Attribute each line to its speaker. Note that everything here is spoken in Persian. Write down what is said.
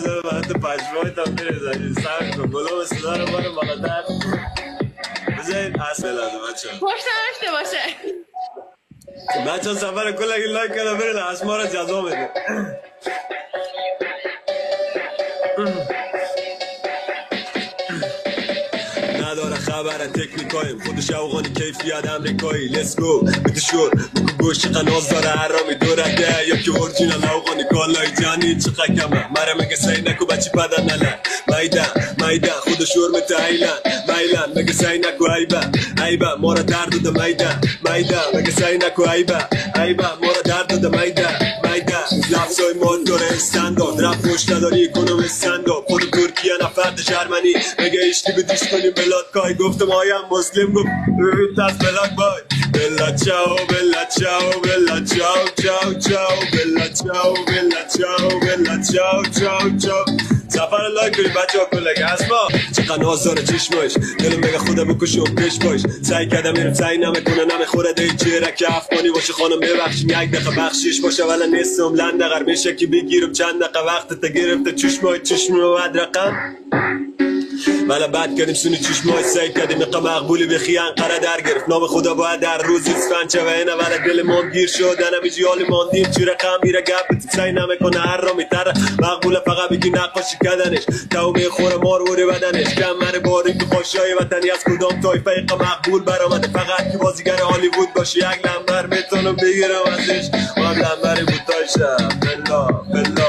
Speaker 1: من تو پشمای تا میرزنی سر کن گلو صدا رو بارو بالاتر بذارید اصل لازم بچه
Speaker 2: پشت نشته باشه
Speaker 1: بچه سفر کل اگه لایک کنه برید اسما رو جزا میده نداره خبر تکنیکایم خودش اوغانی کیفیت امریکایی لیتس گو بیت شور بگو گوش قناز داره حرامی دورده یا که اورجینال اوغانی کالای جانی چقدر کمه مره مگه سعی نکو بچی پدر نلن میدن خود شورمت میلن مگه سعی نکو عیبه ما را درد داده میدن مگه سعی نکو عیبه ما را درد داده میدن لفظای ما داره استندارد رفت پشت نداری کنم استندارد خود ترکیه نفرد جرمنی مگه اشتی به دیش کنیم بلاد کای گفتم آیم مسلم گفت رویت از بلاک بای بلا چاو بلا چاو بلا چاو چاو چاو بلا چاو بلا چاو بلا چاو چاو چاو سفر لایک کنیم بچه ها کلگه اسما چقدر ناز داره چشمایش دلم بگه خدا بکشم پیش باش سعی کردم میرم سعی نمیکنه نمیخوره دی چهره که افغانی باشه خانم ببخشیم یک دقیقه بخشیش باشه ولی نیستم لندقر میشه که بگیرم چند دقیقه وقت تا گرفته چشمای اومد رقم ولی بعد کردیم سونی چشمای سعی کردیم اقا مقبولی بخی انقره در گرفت نام خدا باید در روز اسفند چه و اینه ولی دل مام گیر شد نمیجی حالی ماندیم چی رقم میره گپ سعی نمیکنه هر را میتره مقبوله فقط بگی نقاشی کردنش تو میخوره ماروری بدنش کم من باری که خوشای وطنی از کدام تایفه اقا مقبول برآمده فقط که بازیگر هالیوود باشه یک لمبر میتونم بگیرم ازش من لمبری بود تایشم بلا